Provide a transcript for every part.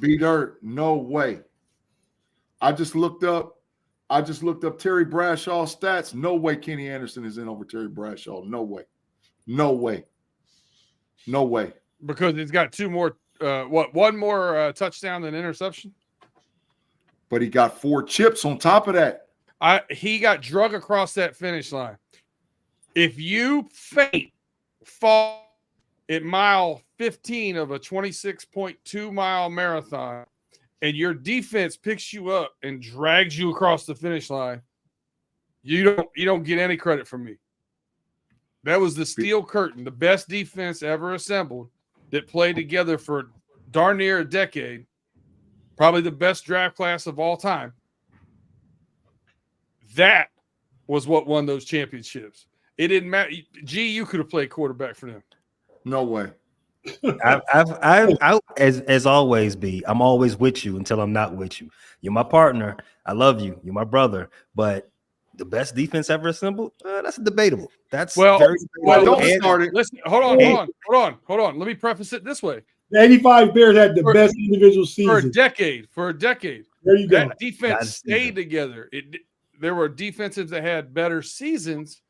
B-Dirt, no way. I just looked up Terry Bradshaw's stats. No way Kenny Anderson is in over Terry Bradshaw. No way. No way. No way. Because he's got two more one more touchdown than interception. But he got 4 chips on top of that. He got drug across that finish line. If you fall at mile 15 of a 26.2 mile marathon and your defense picks you up and drags you across the finish line, you don't get any credit from me. That was the Steel Curtain, the best defense ever assembled that played together for darn near a decade. Probably the best draft class of all time. That was what won those championships. It didn't matter. You could have played quarterback for them. No way. As always, B, I'm always with you until I'm not with you. You're my partner. I love you. You're my brother. But the best defense ever assembled, that's debatable. That's don't start it. Listen, hold on. Let me preface it this way. The 85 Bears had the best individual season. For a decade. There you go. That defense stayed together. There were defenses that had better seasons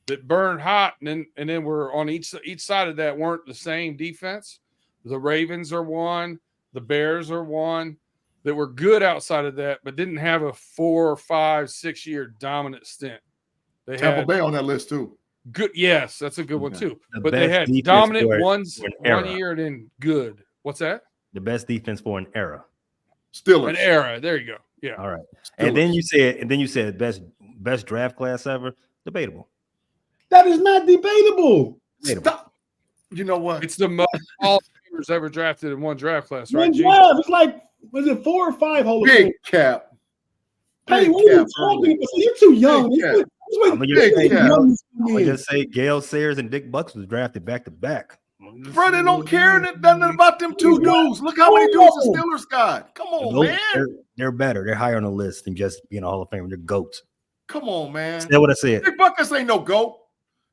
that burned hot, and then were on each side of that weren't the same defense. The Ravens are one, the Bears are one that were good outside of that, but didn't have a 4 or 5, 6 year dominant stint. They Tampa had Bay on that list too. Good, yes, that's a good one too. But they had dominant ones one year and then good. What's that? The best defense for an era. Steelers. An era. There you go. Yeah. All right. Steelers. And then you said best draft class ever. Debatable. That is not debatable. Stop. You know what? It's the most all gamers ever drafted in one draft class, right? One draft. It's like, was it 4 or 5 Hall of Fame? Big cap. Hey, what are you talking about? You're too young. I'm gonna just say Gale Sayers and Dick Bucks was drafted back to back. Bro, they don't care nothing about them two dudes. Look how many dudes the Steelers got. Come on, man. They're better. They're higher on the list than just being a Hall of Famer. They're goats. Come on, man. Say what I said. Dick Buckus ain't no goat.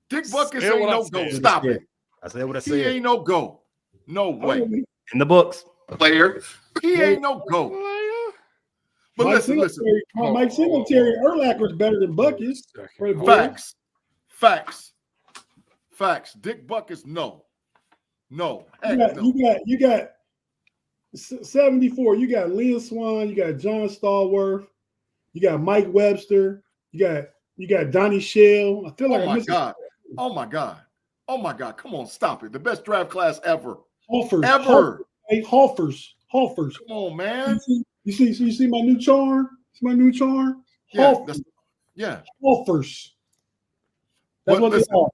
Dick Buckus ain't no goat. Stop it. I said what I said. He ain't no goat. No way. In the books. Player. He ain't no goat. But listen. Mike Singletary and Urlacher's better than Buckus. Facts. Dick Buckus, no. You got 74. You got Lynn Swan. You got John Stallworth. You got Mike Webster. You got Donnie Shell. I feel like Oh my God. Come on, stop it. The best draft class ever. Hoffers. Come on, man. You see my new charm? Yeah. Hoffers. That's what they are.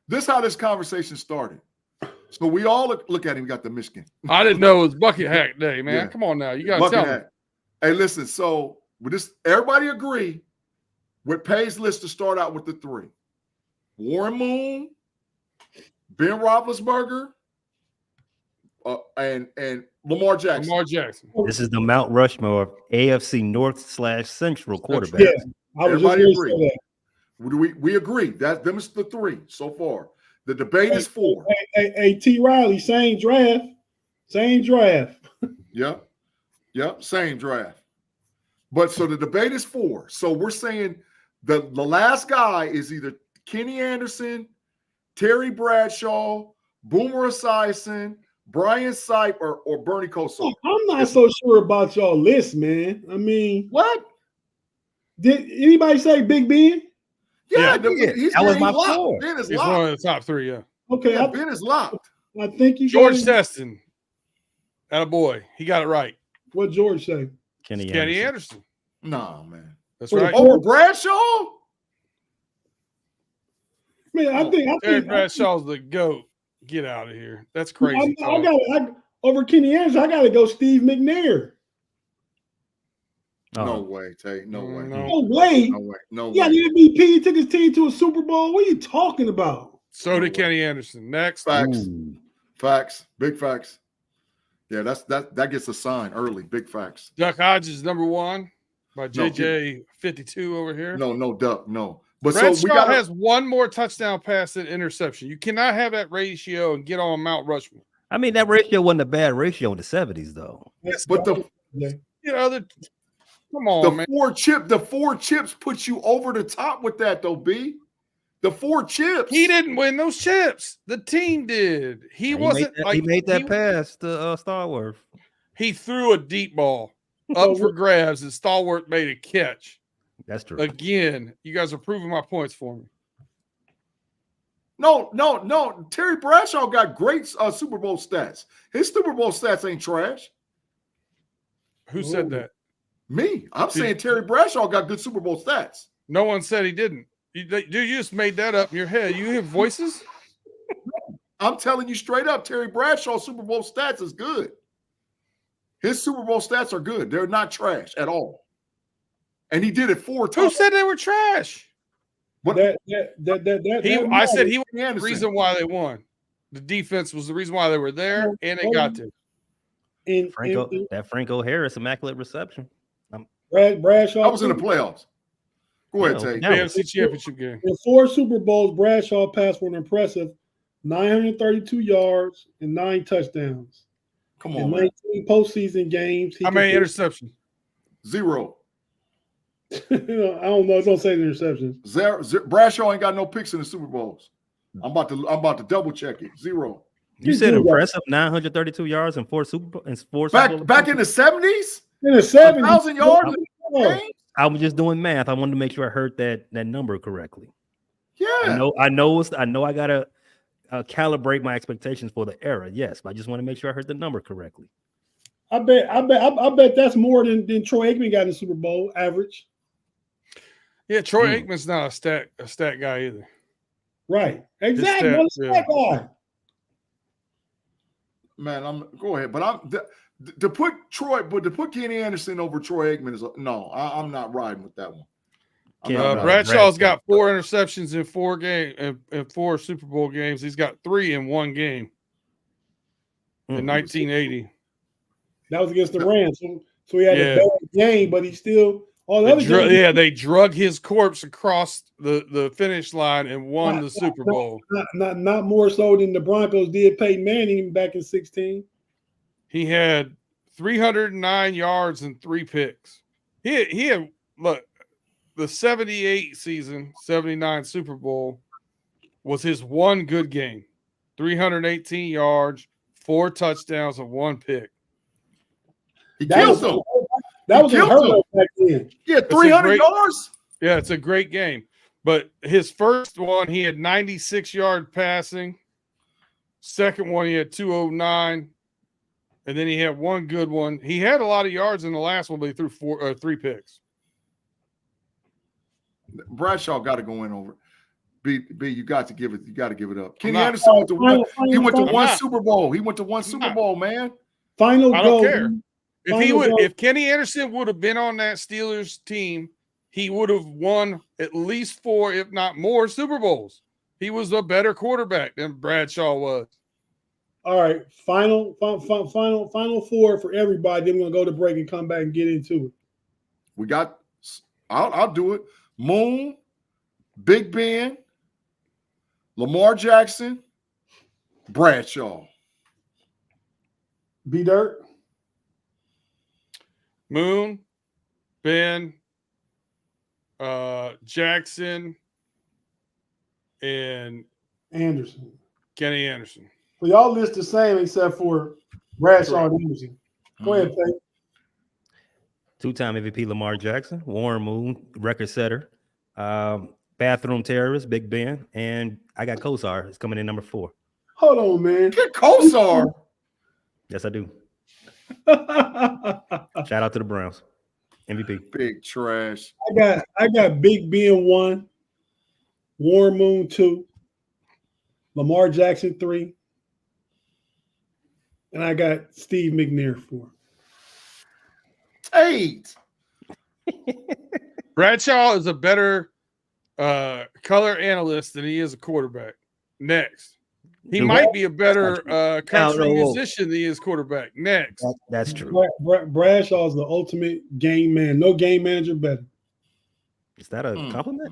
This is how this conversation started. So we all look at him. We got the Michigan. I didn't know it was bucket hat day, man. Yeah. Come on now. You got to tell me. Hey, listen. So with this, everybody agree with Pay's list to start out with the 3. Warren Moon, Ben Roethlisberger, and Lamar Jackson. This is the Mount Rushmore of AFC North / Central quarterbacks. Yeah, everybody agree. We agree that them is the 3 so far. The debate is 4. Hey, T. Riley, same draft. Yep, same draft. But so the debate is 4. So we're saying the last guy is either Kenny Anderson, Terry Bradshaw, Boomer Esiason, Brian Sipe, or Bernie Kosar. I'm not so sure about y'all list, man. I mean, what? Did anybody say Big Ben? Yeah, that was my four. Ben is He's locked. one of the top 3, yeah. Okay, Ben is locked. I think you George Seston. Attaboy. He got it right. What George say? Kenny Anderson. Nah, man. That's right. Over Bradshaw? Man, I think Terry Bradshaw's the GOAT. Get out of here. That's crazy. Over Kenny Anderson, I got to go Steve McNair. No way, Tay. No way. No way. Yeah, the MVP. He took his team to a Super Bowl. What are you talking about? So did Kenny Anderson. Next. Facts. Big facts. Yeah, that gets a sign early. Big facts. Duck Hodges number 1 by JJ 52 over here. No, Duck. No. But Bradshaw has one more touchdown pass than interception. You cannot have that ratio and get on Mount Rushmore. I mean, that ratio wasn't a bad ratio in the 70s, though. But the come on, man. the four chips put you over the top with that, though, B. The 4 chips. He didn't win those chips. The team did. He wasn't made that, like he made that pass to Starworth. He threw a deep ball up for grabs, and Stallworth made a catch. That's true. Again, you guys are proving my points for me. No. Terry Bradshaw got great Super Bowl stats. His Super Bowl stats ain't trash. Who said that? Me. I'm saying Terry Bradshaw got good Super Bowl stats. No one said he didn't. You just made that up in your head. You hear voices? I'm telling you straight up, Terry Bradshaw's Super Bowl stats is good. His Super Bowl stats are good. They're not trash at all. And he did it 4 times. Who said they were trash? But I said he was the reason why they won. The defense was the reason why they were there, and they got to. That Franco Harris immaculate reception. Bradshaw. I was in the playoffs. Go ahead, Tate. AFC Championship game. In 4 Super Bowls, Bradshaw passed for an impressive 932 yards and 9 touchdowns. Come on, in man. 19 postseason games. How many interceptions? 0. I don't know. Don't say the interceptions. 0. Bradshaw ain't got no picks in the Super Bowls. I'm about to double check it. 0. You said impressive 932 yards and 4 Super Bowls. Back in the 70s? In the 70s. 1,000 yards? I was just doing math. I wanted to make sure I heard that number correctly. Yeah. I know I gotta calibrate my expectations for the era. Yes, but I just want to make sure I heard the number correctly. I bet that's more than Troy Aikman got in the Super Bowl average. Yeah, Troy Aikman's not a stat guy either. Right. Exactly. Not a stat guy. Man, go ahead. But to put Kenny Anderson over Troy Aikman is no. I'm not riding with that one. Bradshaw's got 4 interceptions in 4 games in 4 Super Bowl games. He's got 3 in 1 game in 1980. That was against the Rams. So he had a bad game, but he still they drug his corpse across the finish line and won the Super Bowl. Not more so than the Broncos did Peyton Manning back in 2016. He had 309 yards and 3 picks. He had look. The 78 season, 79 Super Bowl was his one good game. 318 yards, 4 touchdowns, and 1 pick. He killed them. That was unheard of back then. Yeah, 300 yards. Yeah, it's a great game. But his first one, he had 96-yard passing. Second one, he had 209. And then he had 1 good one. He had a lot of yards in the last one, but he threw 3 picks. Bradshaw got to go in over. B, you got to give it up. Kenny Anderson went to one Super Bowl. He went to 1 Super Bowl, man. I don't care. If Kenny Anderson would have been on that Steelers team, he would have won at least 4, if not more, Super Bowls. He was a better quarterback than Bradshaw was. All right, final 4 for everybody. Then we're gonna go to break and come back and get into it. We got. I'll do it. Moon, Big Ben, Lamar Jackson, Bradshaw. B Dirt. Moon, Ben, Jackson, and Anderson. Kenny Anderson. So y'all list the same except for Bradshaw and Anderson. Go ahead, Tate. 2-time MVP Lamar Jackson, Warren Moon, record setter, bathroom terrorist, Big Ben, and I got Kosar. It's coming in number 4. Hold on, man. Get Kosar. Yes, I do. Shout out to the Browns. MVP. Big trash. I got Big Ben 1, Warren Moon 2, Lamar Jackson 3, and I got Steve McNair 4. 8. Bradshaw is a better color analyst than he is a quarterback. Next. He might be a better country musician than he is quarterback. Next. That's true. Bradshaw is the ultimate game man. No game manager better. Is that a compliment?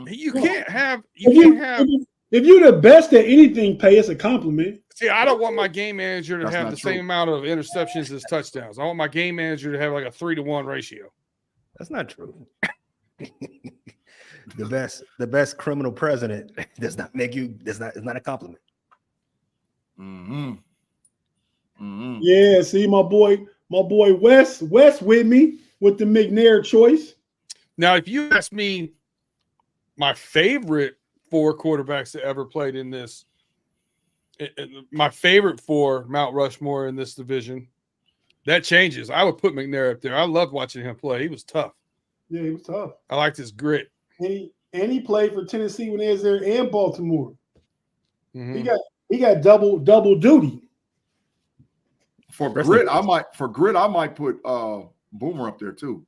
You can't have if you're the best at anything, Pay, it's a compliment. See, I don't want my game manager to That's have not the true. same amount of interceptions as touchdowns. I want my game manager to have like a 3-to-1 ratio. That's not true. The best criminal president does not make you. It's not a compliment. Mm-hmm. Mm-hmm. Yeah, see my boy Wes with me with the McNair choice. Now, if you ask me my favorite 4 quarterbacks that ever played in this, my favorite 4 Mount Rushmore in this division, that changes. I would put McNair up there. I loved watching him play. He was tough. Yeah, he was tough. I liked his grit. And he played for Tennessee when he was there and Baltimore. Mm-hmm. He got double duty. For grit, I might put Boomer up there too.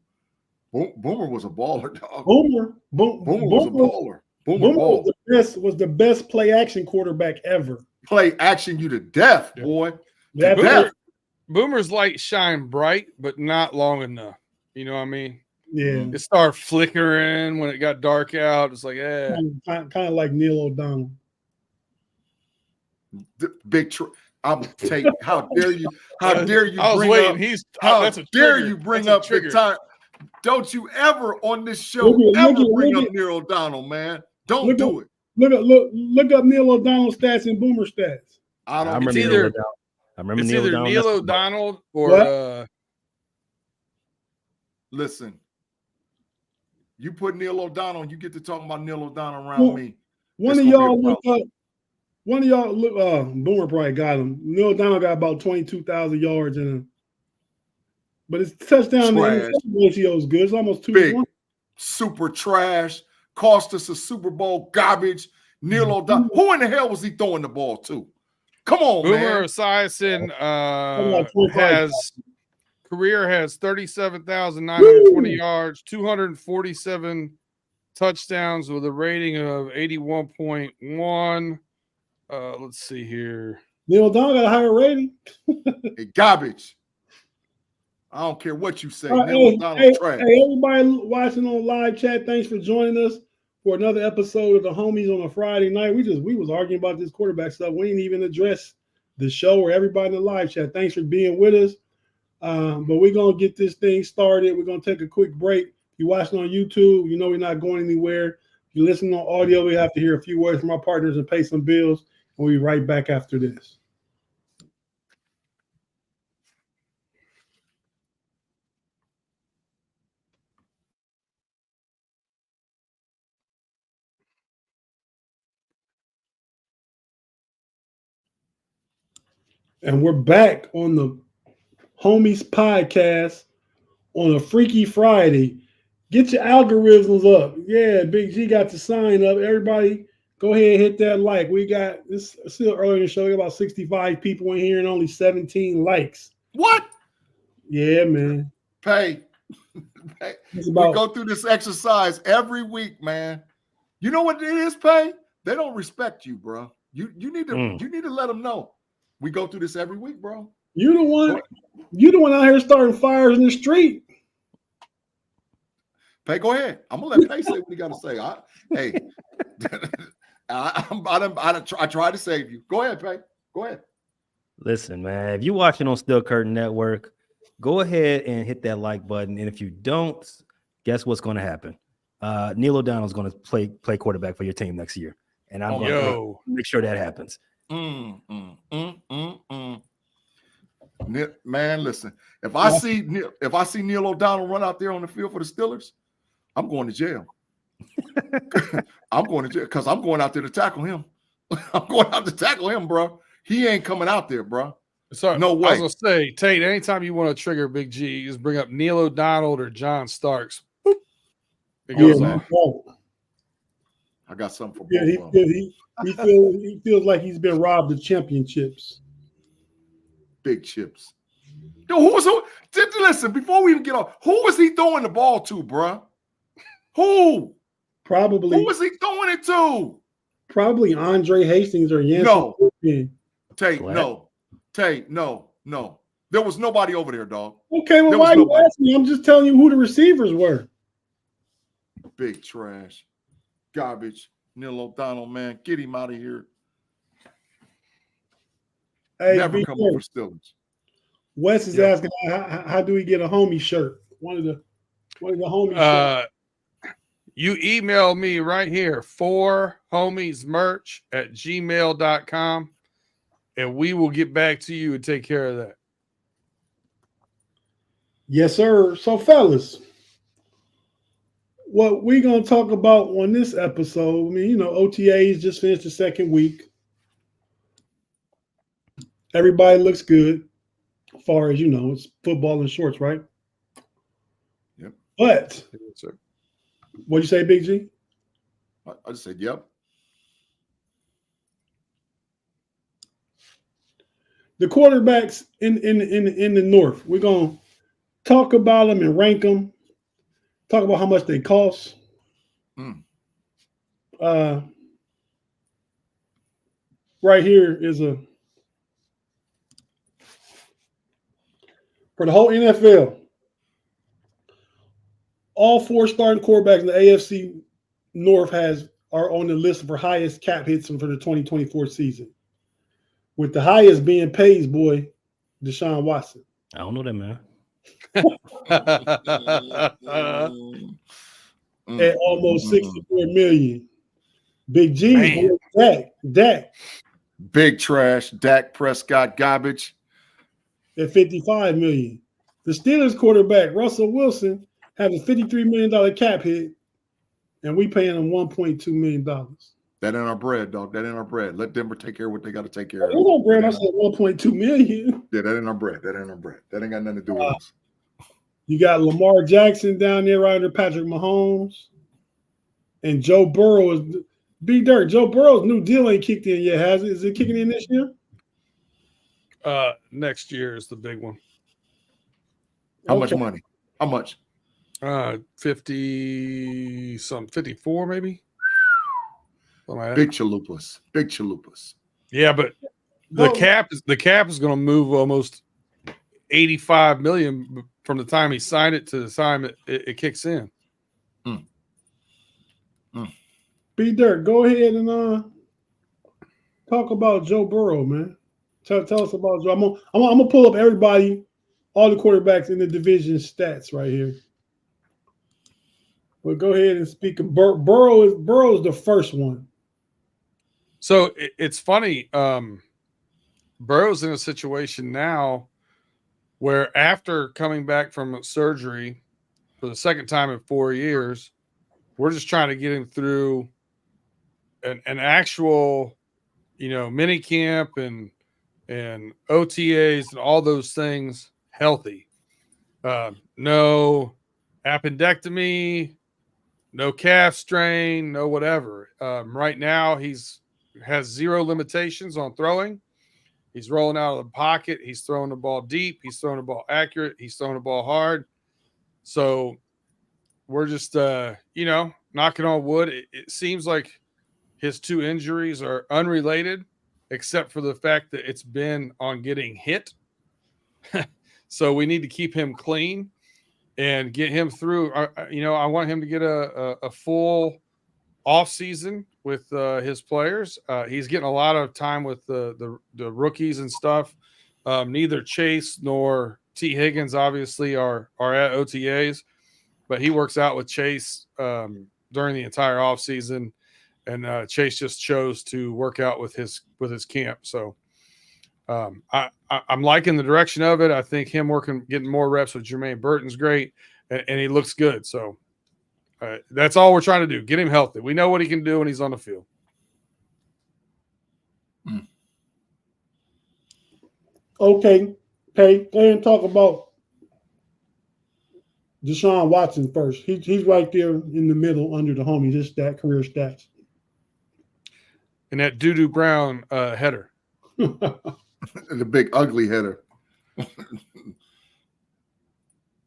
Boomer was a baller, dog. Boomer was a baller. Boomer was the best play action quarterback ever. Play action you to death, boy. Yeah, Boomer's light shine bright, but not long enough. You know what I mean? Yeah. It started flickering when it got dark out. It's like, kind of like Neil O'Donnell. I'm take. How dare you? How dare you? I was bring waiting. Up, how that's a dare trigger. you bring That's up the time? Don't you ever on this show bring up Neil O'Donnell, man? Don't do it. Look up Neil O'Donnell stats and Boomer stats. I don't. It's either Neil O'Donnell or. Listen, you put Neil O'Donnell, you get to talking about Neil O'Donnell around me. One of y'all look up. Boomer probably got him. Neil O'Donnell got about 22,000 yards in him. But his touchdown ratio is good. It's almost 2-1. Super trash. Cost us a Super Bowl garbage. Neil O'Donnell. Who in the hell was he throwing the ball to? Come on, Boomer man. Esiason has 37,920 yards, 247 touchdowns with a rating of 81.1. Let's see here. Neil O'Donnell got a higher rating. Garbage. I don't care what you say. Hey, everybody watching on live chat, thanks for joining us for another episode of the Homies on a Friday night. We was arguing about this quarterback stuff. We didn't even address the show or everybody in the live chat. Thanks for being with us. But we're gonna get this thing started. We're gonna take a quick break. If you're watching on YouTube, you know we're not going anywhere. If you're listening on audio, we have to hear a few words from our partners and pay some bills. We'll be right back after this. And we're back on the Homies podcast on a Freaky Friday. Get your algorithms up. Yeah, Big G got to sign up. Everybody, go ahead and hit that like. We got this still early in the show. We got about 65 people in here and only 17 likes. What? Yeah, man. We go through this exercise every week, man. You know what it is, Pay? They don't respect you, bro. You need to let them know. We go through this every week, bro. You the one out here starting fires in the street. Pay, go ahead. I'm gonna let Pay say what he got to say. I tried to save you. Go ahead, Pay. Go ahead. Listen, man. If you're watching on Steel Curtain Network, go ahead and hit that like button. And if you don't, guess what's going to happen? Neil O'Donnell is going to play quarterback for your team next year, and I'm going to make sure that happens. Man, listen. If I see Neil O'Donnell run out there on the field for the Steelers, I'm going to jail. I'm going to jail because I'm going out there to tackle him. I'm going out to tackle him, bro. He ain't coming out there, bro. So no way. I was gonna say, Tate, anytime you want to trigger Big G, just bring up Neil O'Donnell or John Starks. Boop. It goes off. I got something for both of them. He feels like he's been robbed of championships. Big chips. Yo, listen, before we even get off, who was he throwing the ball to, bro? Who? Probably. Who was he throwing it to? Probably Andre Hastings or Yancey. No. Tate, no. Tate, no. There was nobody over there, dog. Okay, well, why are you asking me? I'm just telling you who the receivers were. Big trash. Garbage. Neil O'Donnell, man. Get him out of here. Hey, Never Big come Dirk, over Steelers. Wes is Yeah. asking how do we get a homie shirt? One of the homie shirts. You email me right here, 4homiesmerch@gmail.com, and we will get back to you and take care of that. Yes, sir. So, fellas, what we're gonna talk about on this episode, I mean, OTAs just finished the second week. Everybody looks good, as far as it's football in shorts, right? Yep. But Yes, sir. what'd you say, Big G? I just said, yep. The quarterbacks in the North, we're gonna talk about them and rank them. Talk about how much they cost. Right here is for the whole NFL. All 4 starting quarterbacks in the AFC North are on the list for highest cap hits for the 2024 season. With the highest being Pay's boy, Deshaun Watson. I don't know that, man. At almost 64 million. Big G's boy, Dak. Big trash. Dak Prescott garbage. At 55 million. The Steelers quarterback, Russell Wilson, has a $53 million cap hit, and we paying him $1.2 million. That ain't our bread, dog. That ain't our bread. Let Denver take care of what they got to take care of. You know, Brad, I said $1.2 million. Yeah, that ain't our bread. That ain't our bread. That ain't got nothing to do with us. You got Lamar Jackson down there right under Patrick Mahomes. And Joe Burrow is Big Dirt. Joe Burrow's new deal ain't kicked in yet, has it? Is it kicking in this year? Next year is the big one. How much money? How much? 50 some 54 maybe. Like Big chalupas. Big chalupas. Yeah, but the cap is going to move almost 85 million from the time he signed it to the time it kicks in. B Dirt, go ahead and talk about Joe Burrow, man. Tell us about Joe. I'm gonna pull up everybody, all the quarterbacks in the division stats right here. But go ahead and speak. Burrow's the first one. So it's funny. Burrow's in a situation now where after coming back from surgery for the second time in 4 years, we're just trying to get him through an actual, mini camp and OTAs and all those things healthy. No appendectomy, no calf strain, no whatever. Right now has 0 limitations on throwing. He's rolling out of the pocket. He's throwing the ball deep. He's throwing the ball accurate. He's throwing the ball hard. So we're just, knocking on wood. It seems like his 2 injuries are unrelated, except for the fact that it's been on getting hit. So we need to keep him clean and get him through. I want him to get a full off season with his players. He's getting a lot of time with the rookies and stuff. Neither Chase nor T. Higgins obviously are at OTAs, but he works out with Chase during the entire off season, and Chase just chose to work out with his camp. So I'm liking the direction of it. I think him getting more reps with Jermaine Burton's great, and he looks good. So that's all we're trying to do. Get him healthy. We know what he can do when he's on the field. Okay. Go ahead and talk about Deshaun Watson first. He's right there in the middle under the homies, his career stats. And that Doo-Doo Brown header. The big ugly header.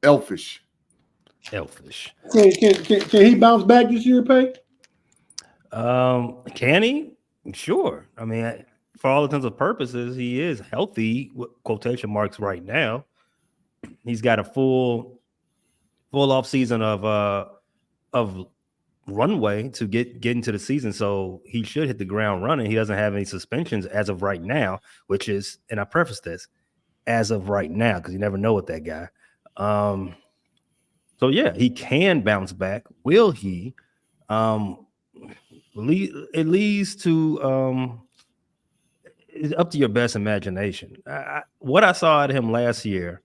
Elfish. Can he bounce back this year, Pay? Can he? Sure. I mean, for all intents and purposes, he is healthy, with quotation marks, right now. He's got a full off season of runway to get into the season, so he should hit the ground running. He doesn't have any suspensions as of right now, which is, and I preface this, as of right now, because you never know with that guy. So yeah, he can bounce back. Will he? It leads to it's up to your best imagination. What I saw at him last year,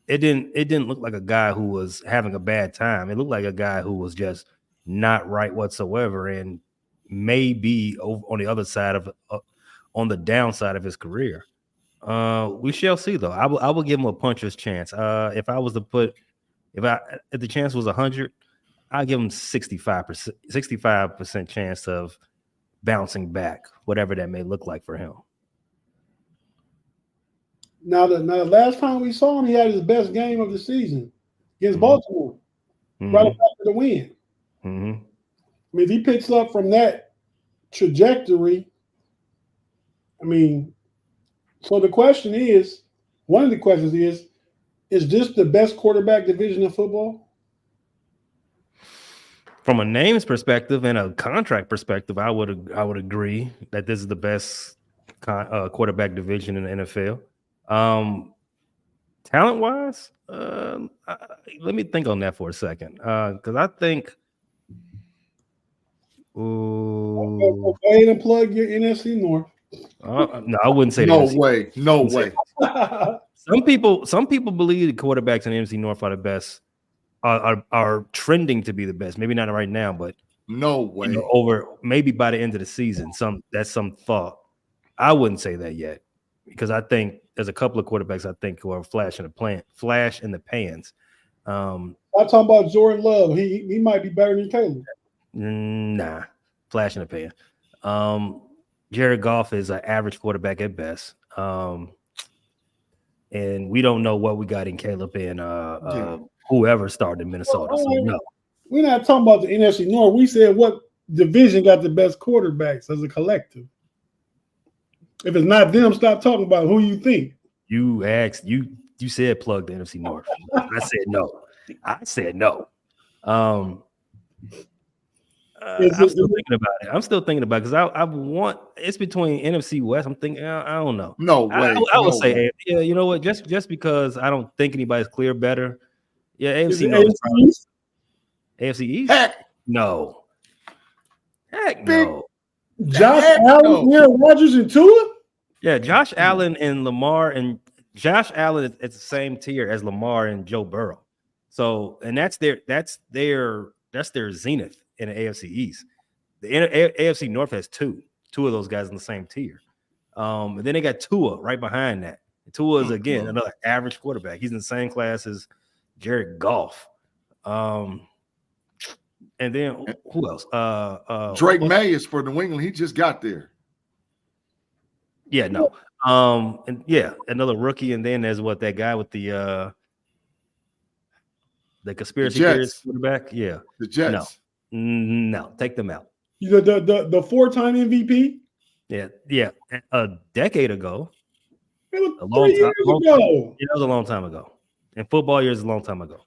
it didn't look like a guy who was having a bad time. It looked like a guy who was just not right whatsoever, and maybe on the other side of on the downside of his career. We shall see, though. I will give him a puncher's chance. If I was to put, if the chance was 100, I'll give him 65% chance of bouncing back, whatever that may look like for him. Now the last time we saw him, he had his best game of the season against Baltimore, right after the win. I mean, if he picks up from that trajectory, I mean, so the question is, one of the questions is this the best quarterback division in football? From a names perspective and a contract perspective, I would agree that this is the best quarterback division in the NFL. Talent wise, let me think on that for a second, because I think. Go ahead and plug your NFC North. No, I wouldn't say no that. way. No way. Some people believe the quarterbacks in the NFC North are the best, are trending to be the best. Maybe not right now, but no way. Over maybe by the end of the season. That's some thought. I wouldn't say that yet, because I think there's a couple of quarterbacks I think who are flash in the pans. I'm talking about Jordan Love. He might be better than Caleb. Nah, flash in the pan. Jared Goff is an average quarterback at best. And we don't know what we got in Caleb and whoever started in Minnesota. So no. We're not talking about the NFC North. We said what division got the best quarterbacks as a collective. If it's not them, stop talking about who you think. You asked, you said plug the NFC North. I said no. I'm still thinking about it. Because I want, it's between NFC West. I'm thinking, I don't know. No way. I would say, yeah, you know what? Just because I don't think anybody's clear better. Yeah, AFC North. AFC East? Heck no. Heck no. Josh Allen, Aaron Rodgers, and Tua? Yeah, Josh Allen and Lamar, and Josh Allen is at the same tier as Lamar and Joe Burrow. So, and that's their zenith in the AFC East. The AFC North has two of those guys in the same tier. And then they got Tua right behind that. And Tua is again another average quarterback. He's in the same class as Jared Goff. And then who else? Drake May is for New England. He just got there. Yeah, no. And yeah, another rookie. And then there's that guy with the conspiracy theorist quarterback. Yeah, the Jets. No, take them out. The 4-time MVP. Yeah, a decade ago. It was 3 years ago. It was a long time ago. And football years is a long time ago.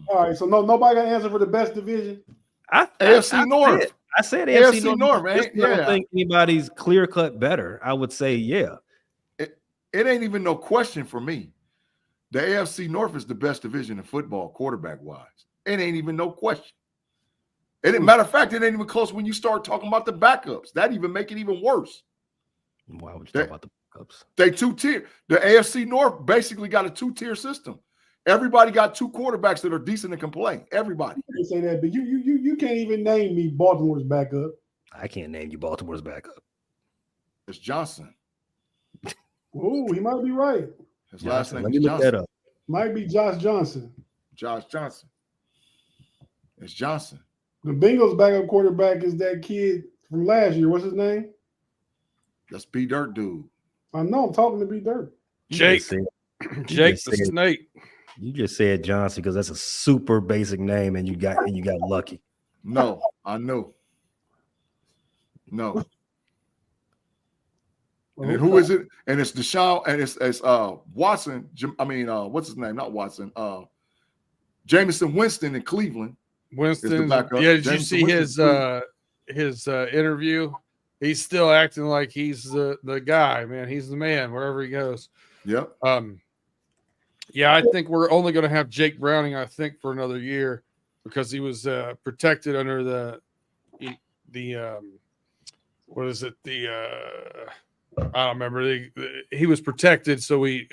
All right, so nobody got an answer for the best division. AFC North. I said AFC North, man. I don't think anybody's clear cut better. I would say, yeah. It ain't even no question for me. The AFC North is the best division in football, quarterback wise. It ain't even no question. Matter of fact, it ain't even close when you start talking about the backups. That even make it even worse. Why would you talk about the backups? They 2-tier. The AFC North basically got a 2-tier system. Everybody got 2 quarterbacks that are decent and can play. Everybody. You can say that, but you can't even name me Baltimore's backup. I can't name you Baltimore's backup. It's Johnson. Oh, he might be right. His last name Let is me look Johnson. that up. Might be Josh Johnson. Josh Johnson. It's Johnson. The Bengals backup quarterback is that kid from last year. What's his name? That's B Dirt dude. I know. I'm talking to B Dirt. Jake the Snake. You just said Johnson because that's a super basic name, and you got lucky. No, I know. No. And then who is it? And it's Deshaun, and it's Watson. I mean, what's his name? Not Watson. Jamison Winston in Cleveland. Winston. backup. Yeah, did you Jameson see Winston, his interview? He's still acting like he's the guy, man. He's the man wherever he goes. Yep. Yeah, I think we're only going to have Jake Browning, I think, for another year because he was protected under the what is it? I don't remember. He was protected, so a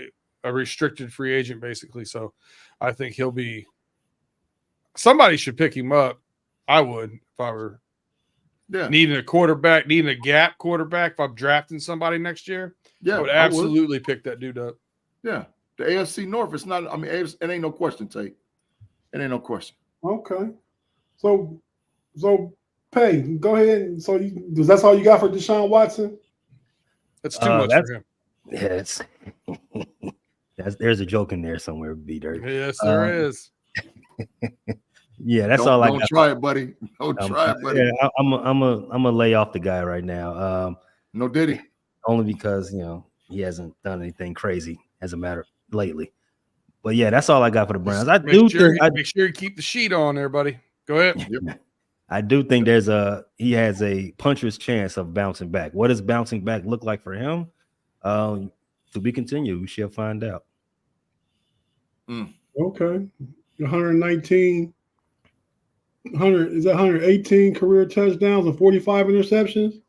restricted free agent basically. So I think he'll be. Somebody should pick him up. I would if I were needing a quarterback, needing a gap quarterback. If I'm drafting somebody next year, I would absolutely pick that dude up. Yeah. The AFC North, it's not, I mean, it ain't no question, Tate. It ain't no question. Okay. So Pay, go ahead. So that's all you got for Deshaun Watson? That's too much for him. Yeah, there's a joke in there somewhere, B-Dirt. Yes, there is. Yeah, that's all I got. Don't try it, buddy. Don't try it, buddy. Yeah, I'm gonna lay off the guy right now. No Diddy. Only because he hasn't done anything crazy as a matter lately. But yeah, that's all I got for the Browns. Make sure you keep the sheet on there, buddy. Go ahead. Yep. I do think he has a puncher's chance of bouncing back. What does bouncing back look like for him? To be continued. We shall find out. Okay. 119. 118 career touchdowns and 45 interceptions?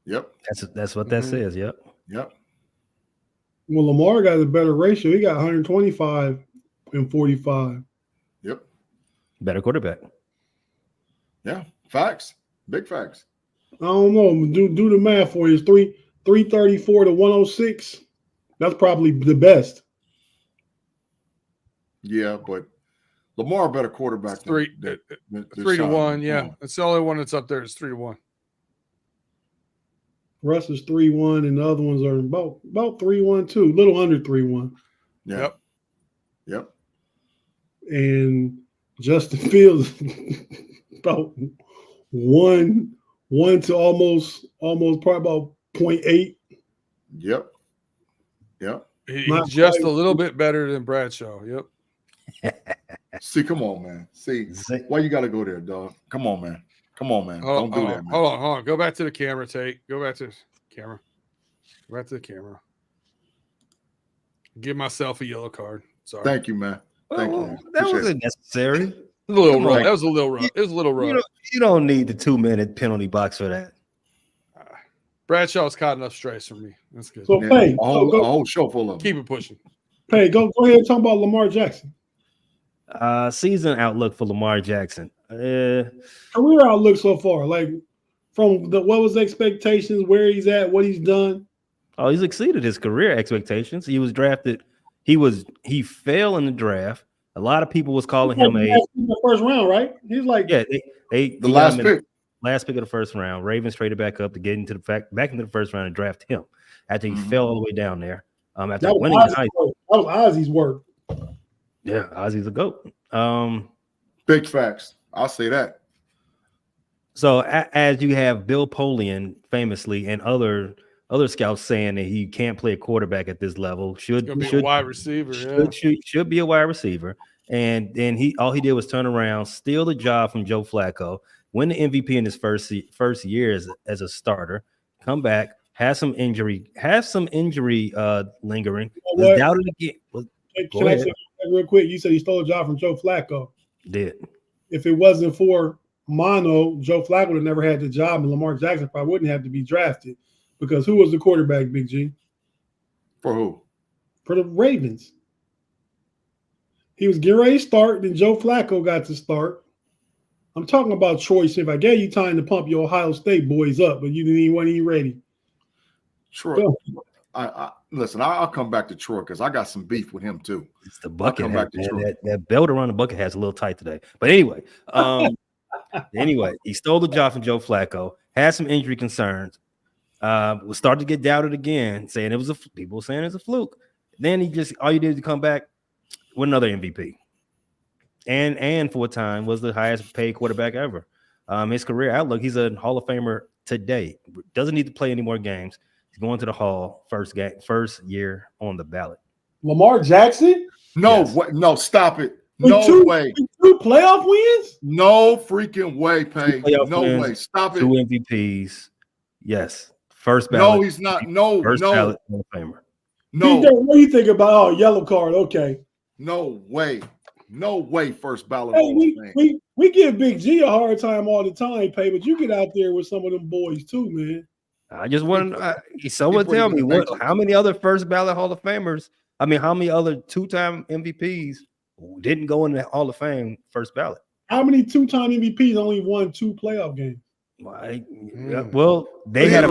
Yep. That's what that says. Yep. Yep. Well, Lamar got a better ratio. He got 125 and 45. Yep. Better quarterback. Yeah. Facts. Big facts. I don't know. Do the math for you. It's 334 to 106. That's probably the best. Yeah, but Lamar better quarterback. Three to 1. Yeah, it's the only one that's up there. It's 3-1. Russ is 3-1, and the other ones are about 3-1 too, a little under 3-1. Yeah. Yep. And Justin Fields about 1 to almost probably about 0.8. Yep. He's just a little bit better than Bradshaw. Yep. See, come on, man. See, why you got to go there, dog? Come on, man. Don't do that, man. Hold on. Go back to the camera, Tate. Go back to the camera. Go back to the camera. Give myself a yellow card. Sorry. Thank you, man. Thank you. That wasn't necessary. A little rough. That was a little rough. It was a little rough. You don't need the 2-minute penalty box for that. Bradshaw's caught enough strays for me. That's good. So, Pay, a whole show full of them. Keep it pushing. Pay, go ahead and talk about Lamar Jackson. Season outlook for Lamar Jackson. Career outlook so far, like from what was the expectations, where he's at, what he's done. Oh, he's exceeded his career expectations. He was drafted. He fell in the draft. A lot of people was calling him the first round, right? He's like the last pick. Last pick of the first round. Ravens traded back up to get back into the first round and draft him after he fell all the way down there. After winning that was Ozzy's work. Yeah, Ozzy's a GOAT. Big facts. I'll say that. So as you have Bill Polian famously and other scouts saying that he can't play a quarterback at this level, should be a wide receiver. Should be a wide receiver. And then all he did was turn around, steal the job from Joe Flacco, win the MVP in his first year as a starter, come back, have some injury lingering. Was doubted again. Can I say real quick? You said he stole a job from Joe Flacco. Did. If it wasn't for Mono, Joe Flacco would have never had the job, and Lamar Jackson probably wouldn't have to be drafted. Because who was the quarterback, Big G? For who? For the Ravens. He was getting ready to start, then Joe Flacco got to start. I'm talking about Troy Smith. I gave you time to pump your Ohio State boys up, but you weren't even ready. Troy. Listen, I'll come back to Troy because I got some beef with him too. It's the bucket hat, man. That belt around the bucket hat's a little tight today. But anyway, he stole the job from Joe Flacco, had some injury concerns, was starting to get doubted again, saying it was people saying it was a fluke. Then all you did to come back with another MVP. And for a time was the highest paid quarterback ever. His career outlook, he's a Hall of Famer today. Doesn't need to play any more games. He's going to the Hall first year on the ballot. Lamar Jackson? No, yes. No, stop it. No way. Two playoff wins? No freaking way, Pay. Playoff No wins, way. Stop it. 2 MVPs. Yes. First ballot. No, he's not. No, First no, ballot Hall of Famer. no, What do you think about? Oh, yellow card. Okay. no way. No way. First ballot Hey, Hall of Fame. we give Big G a hard time all the time, Pay, but you get out there with some of them boys too, man. I just want someone tell me how many other first ballot Hall of Famers, how many other two-time MVPs didn't go in the Hall of Fame first ballot? How many two-time MVPs only won 2 playoff games? Well, they had a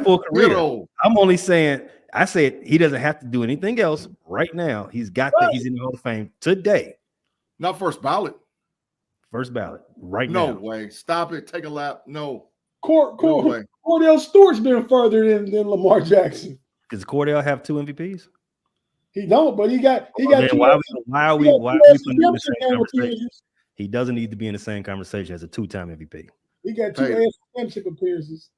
full career. I'm only saying, I said he doesn't have to do anything else right now. He's got that. He's in the Hall of Fame today. Not first ballot. First ballot right now. No way. Stop it. Take a lap. No. Cordell Stewart's been further than Lamar Jackson. Does Cordell have 2 MVPs? He don't, but he got. Why are we putting him in the same conversation? He doesn't need to be in the same conversation as a 2-time MVP. He got 2 AFC Championship appearances.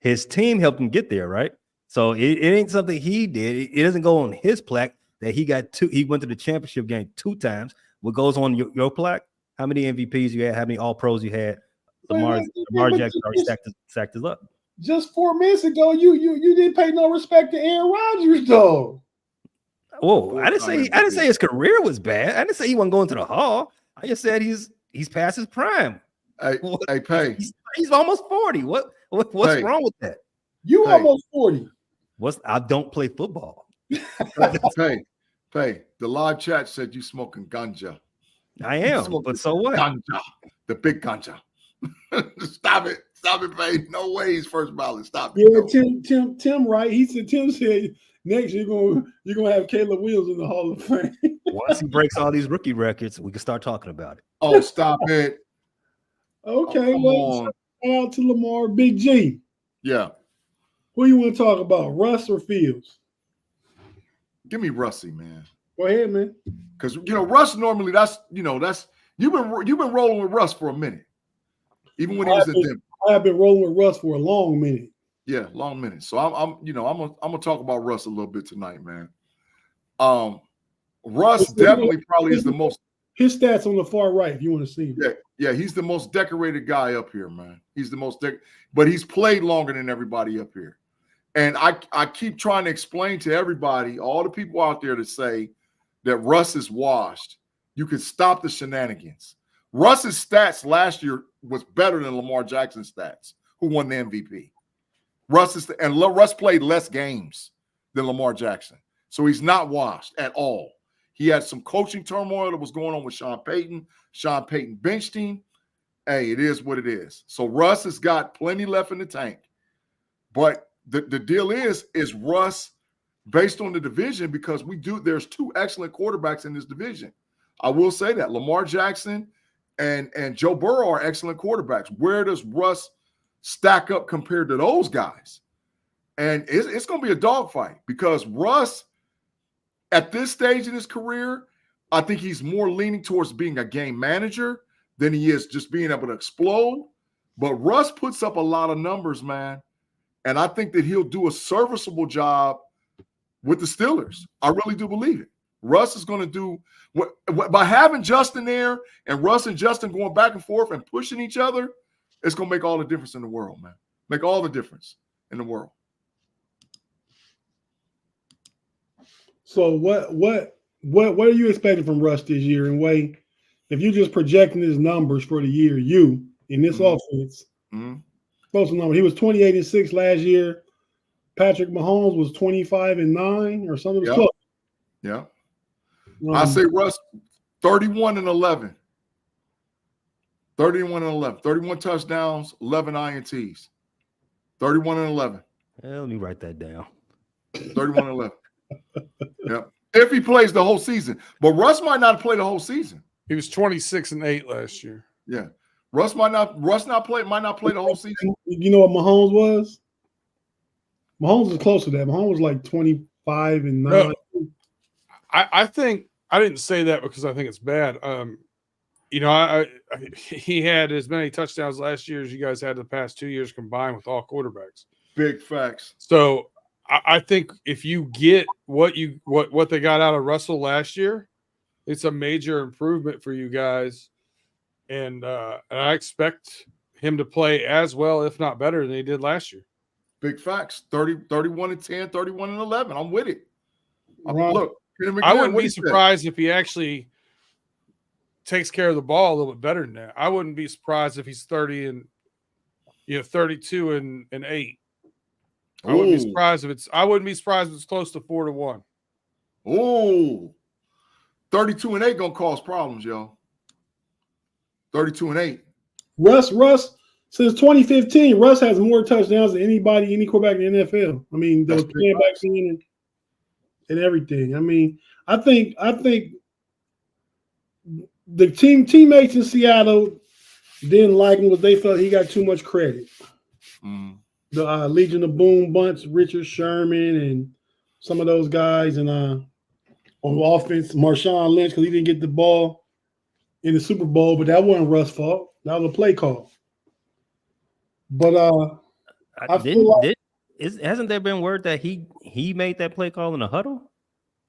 His team helped him get there, right? So it ain't something he did. It doesn't go on his plaque that he got 2. He went to the championship game 2 times. What goes on your plaque? How many MVPs you had? How many All Pros you had? Lamar Jackson already stacked us up. Just 4 minutes ago, you didn't pay no respect to Aaron Rodgers, though. Whoa! I didn't say his career was bad. I didn't say he wasn't going to the Hall. I just said he's past his prime. Hey, Pay. He's almost 40. What's wrong with that? You almost 40. I don't play football. Pay. The live chat said you smoking ganja. I am, but so what? Ganja, the big ganja. Stop it, Pay. No way he's first ballot. Stop it. Yeah, Tim, right? Tim said next you're gonna have Caleb Williams in the Hall of Fame. Once he breaks all these rookie records, we can start talking about it. Oh, stop it. Okay, shout out to Lamar, Big G. Yeah. Who you want to talk about, Russ or Fields? Give me Russie, man. Go ahead, man. Because Russ normally that's you've been rolling with Russ for a minute, even when he was in Denver. I have been rolling with Russ for a long minute. Yeah, long minute. So I'm gonna talk about Russ a little bit tonight, man. Russ definitely probably is the most. His stats on the far right, if you want to see. Yeah, he's the most decorated guy up here, man. He's the most but he's played longer than everybody up here. And I keep trying to explain to everybody, all the people out there that say that Russ is washed, you can stop the shenanigans. Russ's stats last year was better than Lamar Jackson's stats, who won the MVP. Russ played less games than Lamar Jackson. So he's not washed at all. He had some coaching turmoil that was going on with Sean Payton. Sean Payton benched him. Hey, it is what it is. So Russ has got plenty left in the tank. But the deal is Russ, based on the division, because there's 2 excellent quarterbacks in this division. I will say that. Lamar Jackson and Joe Burrow are excellent quarterbacks. Where does Russ stack up compared to those guys? And it's going to be a dogfight because Russ, at this stage in his career, I think he's more leaning towards being a game manager than he is just being able to explode. But Russ puts up a lot of numbers, man. And I think that he'll do a serviceable job with the Steelers. I really do believe it. Russ is going to do by having Justin there and Russ and Justin going back and forth and pushing each other, it's going to make all the difference in the world, man. Make all the difference in the world. So what are you expecting from Russ this year? And Wade, if you're just projecting his numbers for the year, you in this offense, close number. He was 28-6 last year. Patrick Mahomes was 25-9 or something. Yeah. Yeah. I say Russ 31-11. 31-11. 31 touchdowns, 11 INTs. 31-11. Let me write that down. 31-11. Yeah. If he plays the whole season. But Russ might not play the whole season. He was 26-8 last year. Yeah. Russ might not play the whole season. You know what Mahomes was? Mahomes was close to that. Mahomes was like 25-9. No, I think I didn't say that because I think it's bad. He had as many touchdowns last year as you guys had the past 2 years combined with all quarterbacks. Big facts. So I think if you get what they got out of Russell last year, it's a major improvement for you guys, and I expect him to play as well, if not better, than he did last year. Big facts. 31-10, 31-11. I'm with it. Ron, Look, I wouldn't be surprised if he actually takes care of the ball a little bit better than that. I wouldn't be surprised if he's 32 and 8. I wouldn't be surprised if it's close to 4-1. Oh, 32-8 gonna cause problems, yo. 32-8. Russ, since 2015, Russ has more touchdowns than any quarterback in the NFL. I mean, those playing back in and everything. I mean, I think the teammates in Seattle didn't like him because they felt he got too much credit. The Legion of Boom bunch, Richard Sherman, and some of those guys, and on offense, Marshawn Lynch, because he didn't get the ball in the Super Bowl, but that wasn't Russ' fault. That was a play call. But I feel like hasn't there been word that he made that play call in a huddle?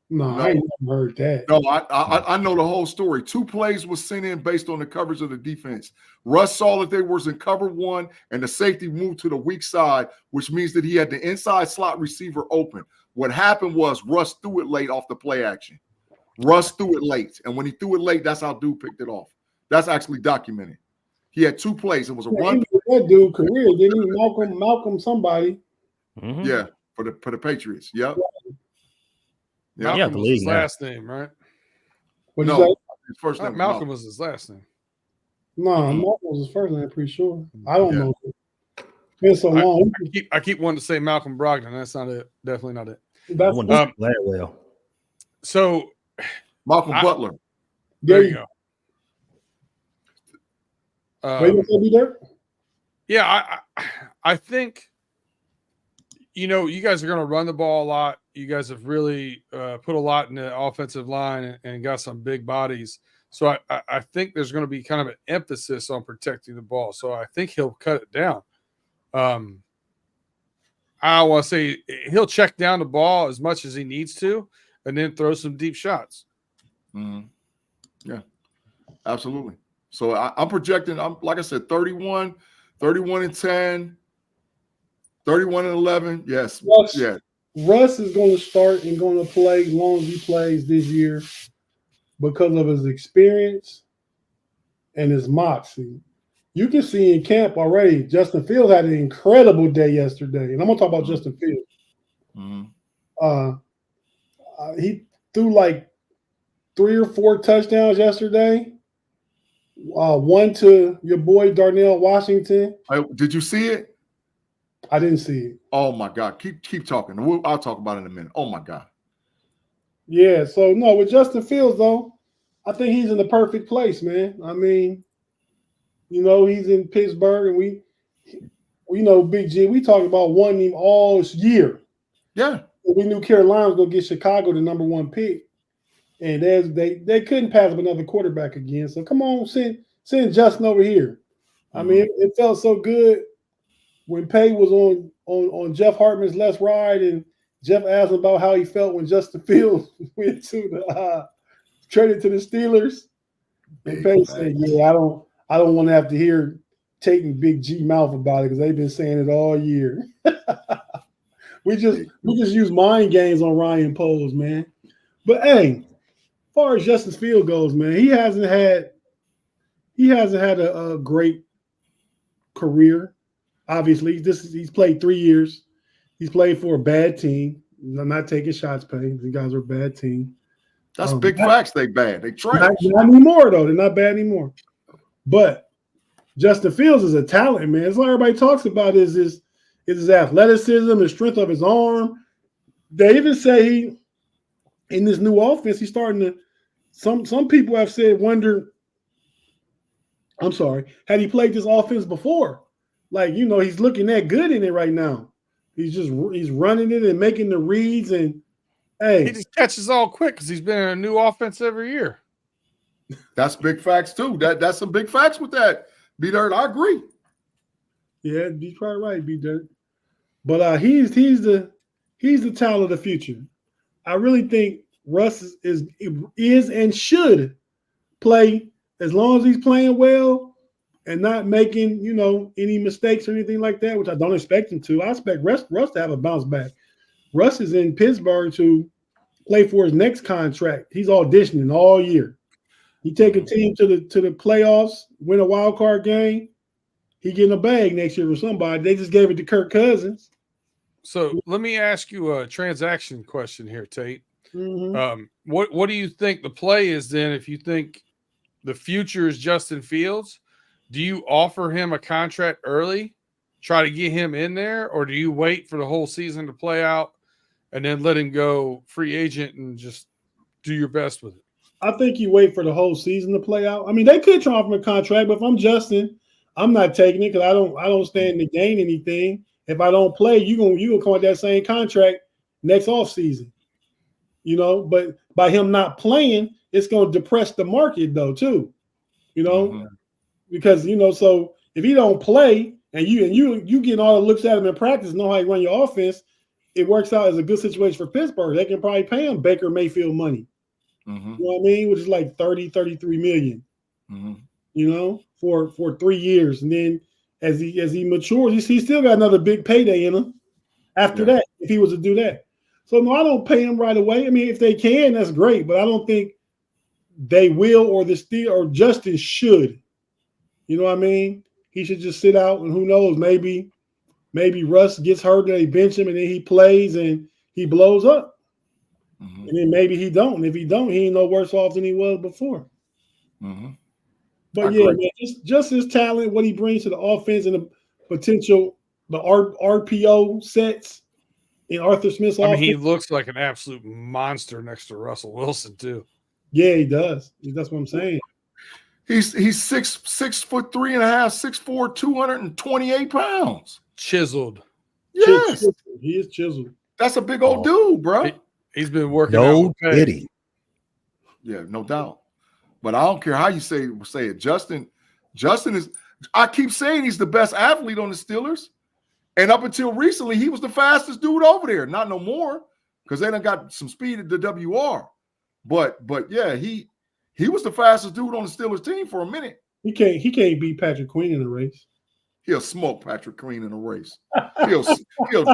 No, I ain't never heard that. No, I know the whole story. 2 plays was sent in based on the coverage of the defense. Russ saw that they was in cover 1, and the safety moved to the weak side, which means that he had the inside slot receiver open. What happened was Russ threw it late off the play action. Russ threw it late, and when he threw it late, that's how dude picked it off. That's actually documented. He had 2 plays. It was a run. That dude career, didn't he? Malcolm somebody. Mm-hmm. Yeah, for the Patriots. Yep. Malcolm was his last name, right? No, his first name. Malcolm was his last name. No, Malcolm was his first name. I'm pretty sure. I don't know. It's been so long. I keep wanting to say Malcolm Brogdon. That's not it. Definitely not it. That's So Malcolm Butler. There you go. Yeah, I think you guys are going to run the ball a lot. You guys have really put a lot in the offensive line and got some big bodies. So I think there's going to be kind of an emphasis on protecting the ball. So I think he'll cut it down. I want to say he'll check down the ball as much as he needs to and then throw some deep shots. Mm-hmm. Yeah, absolutely. So I'm projecting, like I said, 31-10, 31-11. Yes. Yeah. Russ is going to start and going to play as long as he plays this year because of his experience and his moxie. You can see in camp already, Justin Fields had an incredible day yesterday. And I'm going to talk about Justin Fields. Mm-hmm. He threw like 3 or 4 touchdowns yesterday. 1 to your boy Darnell Washington. Did you see it? I didn't see it. Oh my God! Keep talking. I'll talk about it in a minute. Oh my God! Yeah. So no, with Justin Fields though, I think he's in the perfect place, man. I mean, he's in Pittsburgh, and we know Big G. We talked about wanting him all year. Yeah. We knew Carolina was gonna get Chicago the number 1 pick. And they couldn't pass up another quarterback again. So come on, send Justin over here. I mean, it felt so good when Pay was on Jeff Hartman's Let's Ride, and Jeff asked him about how he felt when Justin Fields went to the traded to the Steelers. And Pay said, "Yeah, I don't want to have to hear Tate and Big G mouth about it because they've been saying it all year." we just use mind games on Ryan Poles, man. But hey. As far as Justin Fields goes, man, he hasn't had a great career. Obviously, he's played 3 years. He's played for a bad team. I'm not taking shots, Pay. You guys are a bad team. That's big facts. They bad. They trash. Not anymore, though. They're not bad anymore. But Justin Fields is a talent, man. That's all everybody talks about is his athleticism, the strength of his arm. They even say in this new offense, he's starting to. Some people have said, had he played this offense before? Like, he's looking that good in it right now. He's running it and making the reads, and hey, he just catches all quick because he's been in a new offense every year. That's big facts too. That's some big facts with that. B-Dirt, I agree. Yeah, you're probably right, B-Dirt. But he's the he's the talent of the future. I really think Russ is and should play as long as he's playing well and not making, any mistakes or anything like that, which I don't expect him to. I expect Russ to have a bounce back. Russ is in Pittsburgh to play for his next contract. He's auditioning all year. He take a team to the playoffs, win a wild card game. He getting a bag next year for somebody. They just gave it to Kirk Cousins. So let me ask you a transaction question here, Tate. Mm-hmm. What do you think the play is then? If you think the future is Justin Fields, do you offer him a contract early, try to get him in there, or do you wait for the whole season to play out and then let him go free agent and just do your best with it? I think you wait for the whole season to play out. I mean, they could try for a contract, but if I'm Justin, I'm not taking it because I don't stand to gain anything. If I don't play, you gonna come with that same contract next offseason. But by him not playing, it's gonna depress the market though, too. Because so if he don't play and you getting all the looks at him in practice, know how you run your offense, it works out as a good situation for Pittsburgh. They can probably pay him Baker Mayfield money. Mm-hmm. You know what I mean? Which is like 33 million. Mm-hmm. For 3 years. And then as he matures, he still got another big payday in him after that, if he was to do that. So no, I don't pay him right away. I mean, if they can, that's great, but I don't think they will or Justin should. You know what I mean? He should just sit out, and who knows, maybe Russ gets hurt and they bench him and then he plays and he blows up. Mm-hmm. And then maybe he don't. And if he don't, he ain't no worse off than he was before. Mm-hmm. But man, just his talent, what he brings to the offense and the potential, the RPO sets in Arthur Smith's offense. He looks like an absolute monster next to Russell Wilson too. Yeah, he does. That's what I'm saying. He's 6'3.5", 6'4", 228 pounds. Chiseled. Yes. He is chiseled. That's a big old dude, bro. He's been working No pity. Yeah, no doubt. But I don't care how you say it. Justin is, I keep saying he's the best athlete on the Steelers. And up until recently, he was the fastest dude over there. Not no more, because they done got some speed at the WR. But yeah, he was the fastest dude on the Steelers team for a minute. He can't beat Patrick Queen in a race. He'll smoke Patrick Queen in a race. He'll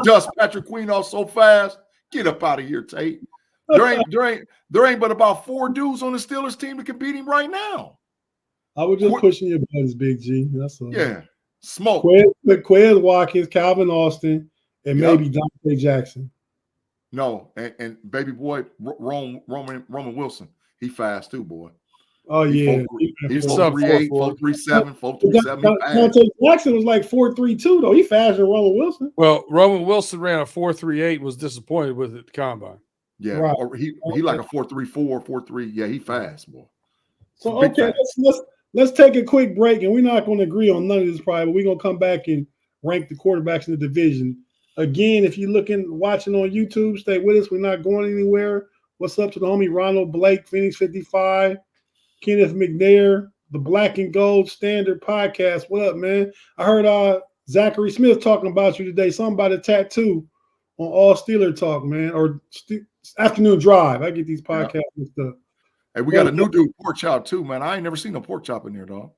dust Patrick Queen off so fast. Get up out of here, Tate. There ain't but about 4 dudes on the Steelers team that can beat him right now. I was just pushing your buttons, Big G. That's all. Yeah, smoke. Quez Watkins, Calvin Austin, and maybe Dante Jackson. No, and baby boy Roman Wilson. He fast too, boy. Oh, yeah. He's 4.38, 4.37, 4.37. Dante Jackson was like 4.32, though. He faster than Roman Wilson. Well, Roman Wilson ran a 4.38, was disappointed with it at the combine. Yeah, right. Or he like a 4.34, 4.3. Yeah, he fast, boy. So okay, let's take a quick break, and we're not going to agree on none of this probably, but we're going to come back and rank the quarterbacks in the division. Again, if you're watching on YouTube, stay with us. We're not going anywhere. What's up to the homie Ronald Blake, Phoenix 55, Kenneth McNair, the Black and Gold Standard Podcast. What up, man? I heard Zachary Smith talking about you today. Something about a tattoo on All Steeler Talk, man, or Afternoon Drive. I get these podcasts and stuff. Hey, we got a new dude, pork chop too, man. I ain't never seen no pork chop in there, dog.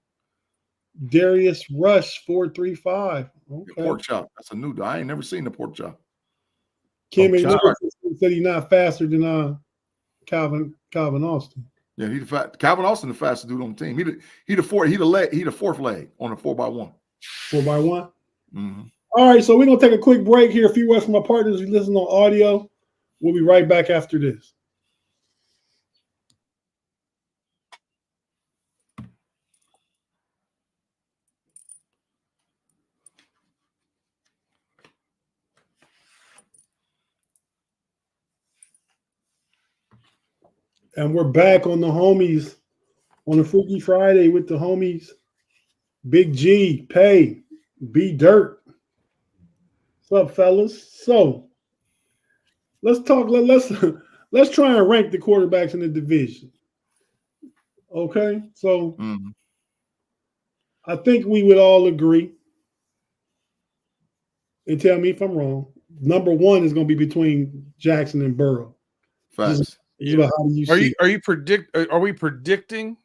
Darius Rush 435. Okay. Pork chop. That's a new dude. I ain't never seen the pork chop. Kim said he's not faster than Calvin Austin. Yeah, Calvin Austin, the fastest dude on the team. He the fourth leg on a 4x1. 4x1. Mm-hmm. All right, so we're gonna take a quick break here. A few words from my partners who listen on audio. We'll be right back after this. And we're back on the homies on a Freaky Friday with the homies Big G, Pay, B Dirt. What's up, fellas? So let's talk. Let's try and rank the quarterbacks in the division. Okay, so I think we would all agree, and tell me if I'm wrong, number one is going to be between Jackson and Burrow. Facts. How do you see? Are we predicting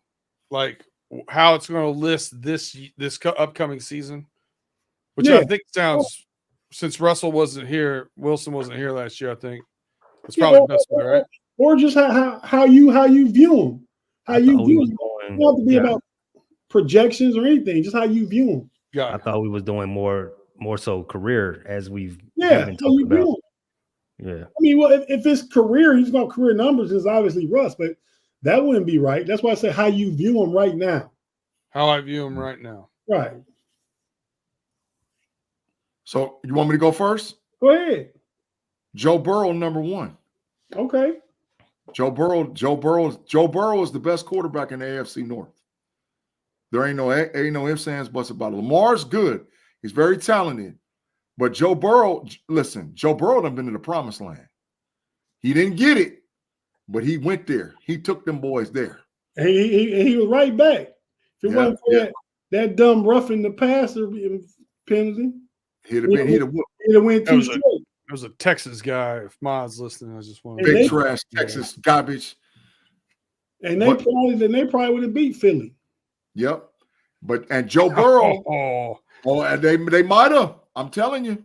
like how it's going to list this upcoming season? Which I think sounds, since Russell wasn't here, Wilson wasn't here last year. I think it's probably the best way, right? Or just how you view them, how you view them. It don't have to be about projections or anything. Just how you view them. Yeah, I thought we was doing more so career as we've been talking about. Yeah, I mean, well, if it's career, he's got career numbers. It's obviously Russ, but that wouldn't be right. That's why I say how you view him right now. How I view him right now. Right. So you want me to go first? Go ahead. Joe Burrow, number one. Okay. Joe Burrow is the best quarterback in the AFC North. There ain't no ifs, ands, buts about it. Lamar's good. He's very talented. But Joe Burrow done been in the promised land. He didn't get it, but he went there. He took them boys there. And he was right back. If it wasn't for that dumb roughing the passer penalty, he'd have went too straight. It was a Texas guy. If Ma's listening, I just want to big trash Texas garbage. And they probably would have beat Philly. Yep. And Joe Burrow. They might have. I'm telling you.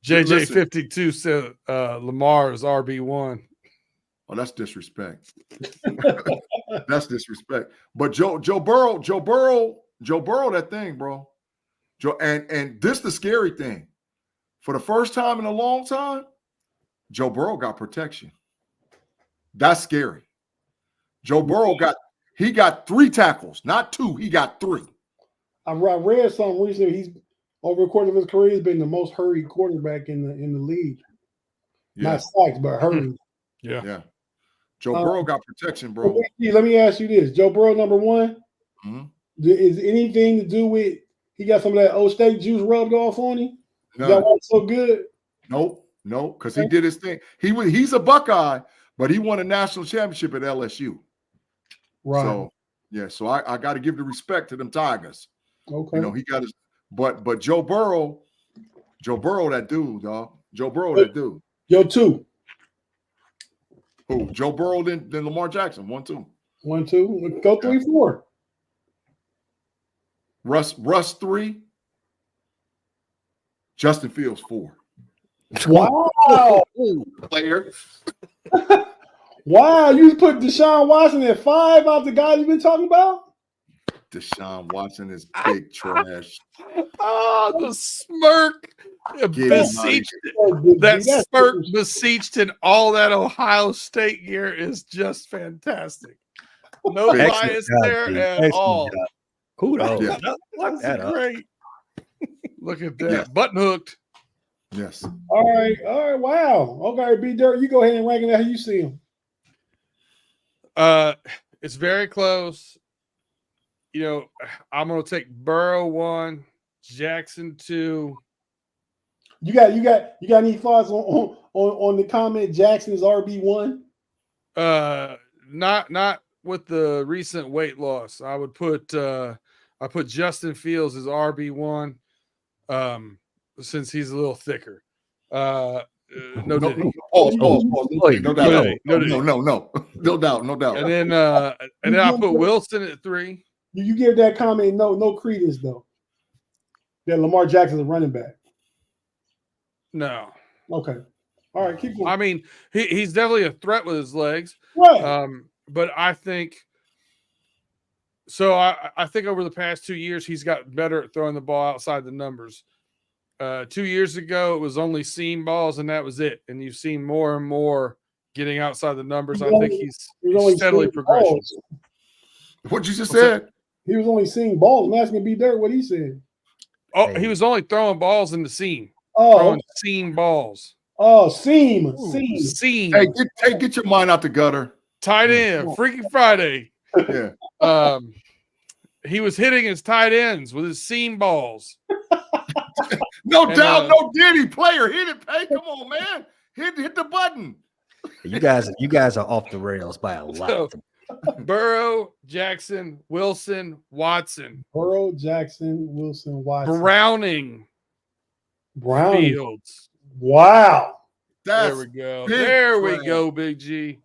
JJ52 said Lamar is RB1. Oh, that's disrespect. That's disrespect. But Joe Burrow, that thing, bro. And this the scary thing. For the first time in a long time, Joe Burrow got protection. That's scary. Joe Burrow got 3 tackles, not 2. He got 3. I read something recently. He's over the course of his career, he's been the most hurried quarterback in the league. Yeah. Not sacks, but hurried. Yeah. Joe Burrow got protection, bro. Let me ask you this: Joe Burrow, number one, is anything to do with he got some of that old state juice rubbed off on him? That was so good. Nope, because he did his thing. He's a Buckeye, but he won a national championship at LSU. Right. So I got to give the respect to them Tigers. Okay. He got his. But Joe Burrow, that dude, dog. Joe Burrow, that dude. Yo, 2. Who? Joe Burrow, then Lamar Jackson. 1, 2. 1, 2. Go 3, 4. Russ 3. Justin Fields 4. Wow. Player. Wow, you put Deshaun Watson at 5 out the guy you've been talking about? Deshaun Watson is big trash. Oh, the smirk beseeched in all that Ohio State gear is just fantastic. No bias there at all. Kudos. Yeah. That's great. Look at that. Yeah. Button hooked. Yes. All right. Wow. Okay, B Dirt, you go ahead and rank it how you see him. It's very close. I'm gonna take Burrow 1, Jackson 2. You got any thoughts on the comment Jackson is RB1? Not with the recent weight loss. I would put Justin Fields as RB1, since he's a little thicker. No doubt. And then I put Wilson at 3. You give that comment no credence though. That Lamar Jackson's a running back. No. Okay. All right, keep going. I mean, he's definitely a threat with his legs. Right. But I think so. I think over the past 2 years, he's got better at throwing the ball outside the numbers. 2 years ago, it was only seam balls, and that was it. And you've seen more and more getting outside the numbers. I think he's steadily progressing. What you just said? He was only seeing balls. I'm asking B Dirt what he said. Oh, he was only throwing balls in the seam. Throwing seam balls. Oh, seam. Hey, get your mind out the gutter. Tight end, Freaky Friday. Yeah. He was hitting his tight ends with his seam balls. No doubt, no Diddy player. Hit it, hey, come on, man. Hit the button. You guys are off the rails by a lot. So, Burrow, Jackson, Wilson, Watson. Burrow, Jackson, Wilson, Watson. Browning. Fields. Wow. That's There we go. big There we trash. go, Big G.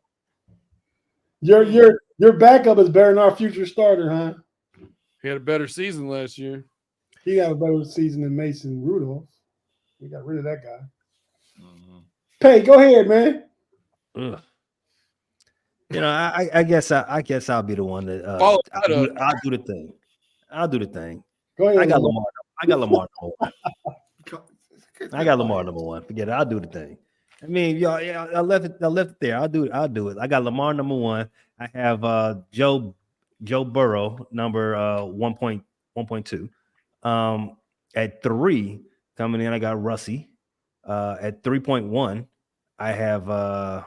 Your backup is better than our future starter, huh? He had a better season last year. He got a better season than Mason Rudolph. We got rid of that guy. Mhm. Pay, go ahead, man. Ugh. You know, I guess I'll be the one that Follow I'll that do, up. I'll do the thing. I'll do the thing. Go ahead. I got Lamar. Lamar. I got Lamar number one. I got Lamar number one. Forget it. I'll do the thing. I mean, y'all, yeah, I left it there. I'll do it. I got Lamar number one. I have Joe Burrow number 1.2. At 3 coming in, I got Russie. At 3.1, I have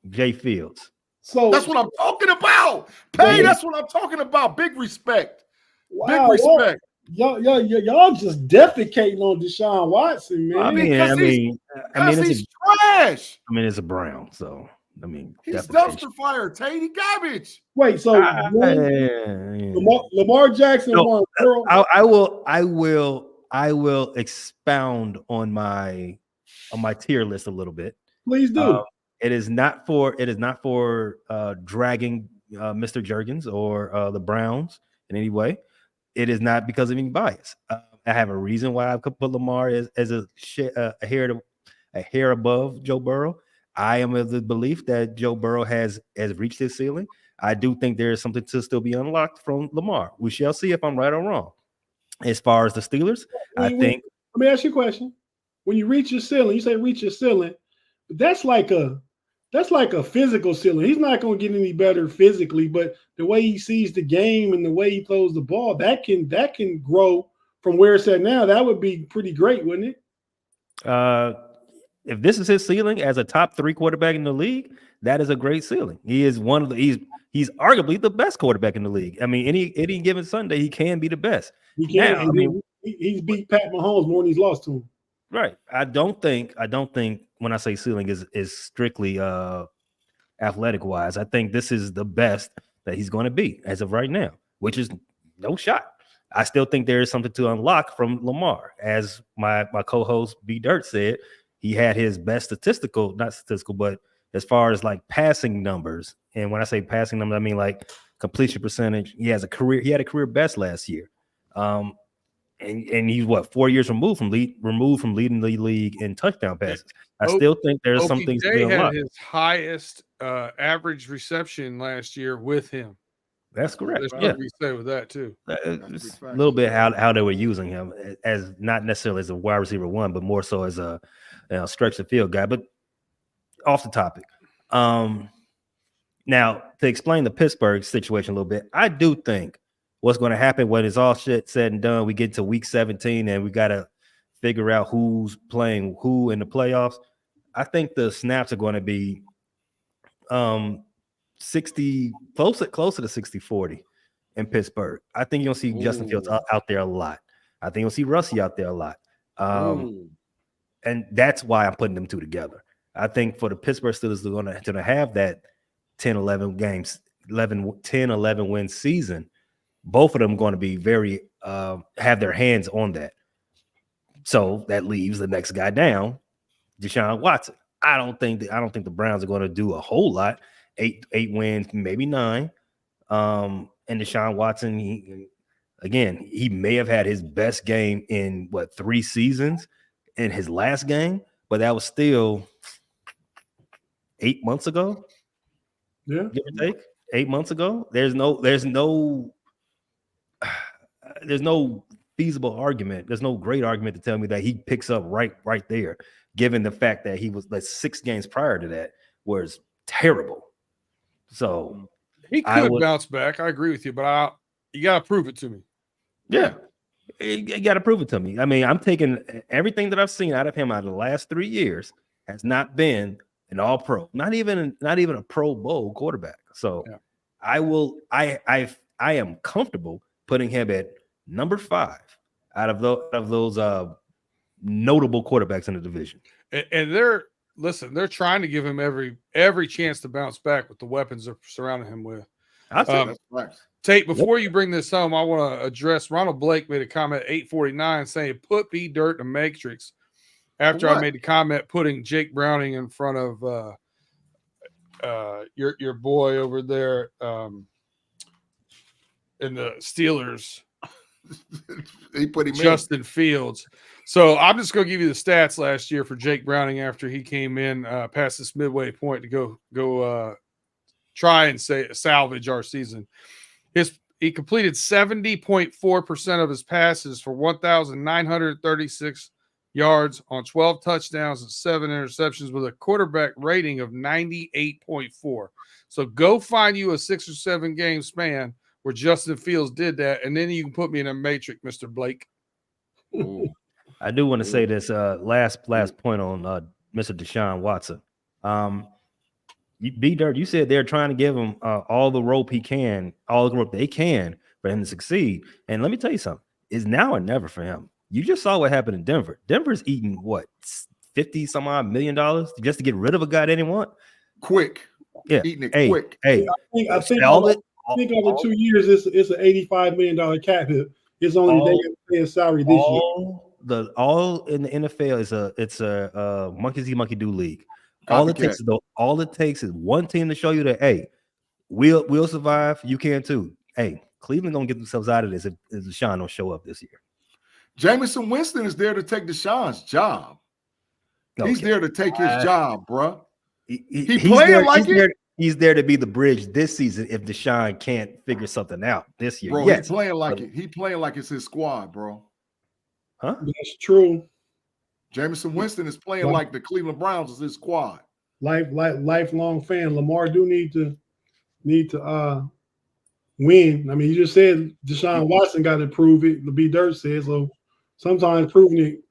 Jay Fields. So That's what I'm talking about. Go Pay, ahead. that's what I'm talking about. Big respect. wow, Big respect. y'all just defecating on Deshaun Watson, man. I mean, Because it's he's trash. a Brown, so I mean, He's defecation. dumpster fire, Tate. He garbage. Wait, so Lamar Jackson No, won. Burrow. I will expound on my tier list a little bit. Please do. It is not for dragging Mr. Juergens or the Browns in any way. It is not because of any bias. I have a reason why I could put Lamar as a hair above Joe Burrow. I am of the belief that Joe Burrow has reached his ceiling. I do think there is something to still be unlocked from Lamar. We shall see if I'm right or wrong. As far as the Steelers, I think. Let me ask you a question. When you reach your ceiling, you say reach your ceiling. That's like a physical ceiling. He's not going to get any better physically, but the way he sees the game and the way he throws the ball, that can grow from where it's at now. That would be pretty great, wouldn't it? If this is his ceiling as a top 3 quarterback in the league, that is a great ceiling. He is one of the he's arguably the best quarterback in the league. I mean, any given Sunday, he can be the best. He can. Now, I mean, he's beat Pat Mahomes more than he's lost to him. Right. I don't think when I say ceiling is strictly athletic wise. I think this is the best that he's going to be as of right now, which is no shot. I still think there is something to unlock from Lamar. As my co-host B Dirt said, he had his best not statistical, but as far as like passing numbers. And when I say passing numbers, I mean like completion percentage. He had a career best last year. And he's 4 years removed from leading the league in touchdown passes. I still think there's some things to be had unlocked. his highest average reception last year with him. That's correct. There's Yeah, something we say with that too. It's a little bit how they were using him as not necessarily as a wide receiver one, but more so as a stretch the field guy. But off the topic. Now to explain the Pittsburgh situation a little bit, I do think what's going to happen when it's all shit said and done, we get to week 17 and we got to figure out who's playing who in the playoffs. I think the snaps are going to be 60 closer to 60-40 in Pittsburgh. I think you'll see Justin Fields out there a lot. I think you'll see Russie out there a lot. And that's why I'm putting them two together. I think for the Pittsburgh Steelers, they're going to have that 10-11 games, 10-11 win season. Both of them going to be very have their hands on that. So that leaves the next guy down, Deshaun Watson. I don't think the Browns are going to do a whole lot. 8 wins, maybe 9. And Deshaun Watson, he may have had his best game in 3 seasons in his last game, but that was still 8 months ago. Yeah, Give or take 8 months ago. There's no feasible argument. There's no great argument to tell me that he picks up right there, given the fact that he was 6 games prior to that was terrible. So he could bounce back. I agree with you, but you got to prove it to me. Yeah, you got to prove it to me. I mean, I'm taking everything that I've seen out of him out of the last 3 years has not been an all-pro, not even a Pro Bowl quarterback. So yeah. I am comfortable putting him at number 5 out of those notable quarterbacks in the division. And they're trying to give him every chance to bounce back with the weapons they're surrounding him with. That's right. Tate, before you bring this home, I want to address Ronald Blake made a comment at 8:49 saying, put B Dirt in the Matrix. after For I what? made the comment putting Jake Browning in front of your boy over there in the Steelers, He put him Justin Fields. So I'm just going to give you the stats last year for Jake Browning after he came in past this midway point to go try and salvage our season. He completed 70.4% of his passes for 1,936 yards on 12 touchdowns and 7 interceptions with a quarterback rating of 98.4. So go find you a 6 or 7 game span where Justin Fields did that, and then you can put me in a matrix, Mr. Blake. in. I do want to say this last point on Mr. Deshaun Watson. B-Dirt, you said they're trying to give him all the rope he can, all the rope they can for him to succeed. And let me tell you something, it's now or never for him. You just saw what happened in Denver. Denver's eating what, $50 some odd million just to get rid of a guy they didn't want? Quick. Yeah. Eating it quick. Hey, I think all it. I think over 2 years, it's an $85 million cap hit. It's only they can pay a salary this year. All in the NFL it's a monkey see, monkey do league. All it takes is one team to show you that, hey, we'll survive. You can too. Hey, Cleveland gonna get themselves out of this if Deshaun don't show up this year. Jameson Winston is there to take Deshaun's job. Okay. He's there to take his job, bro. He's playing there, like it. He's there to be the bridge this season if Deshaun can't figure something out this year. Bro, yes, he's playing like it. He playing like it's his squad, bro. Huh? That's true. Jameson Winston is playing like the Cleveland Browns is his squad. Lifelong fan. Lamar do need to win. I mean, you just said Deshaun Watson got to prove it. The B Dirt said so. Sometimes proving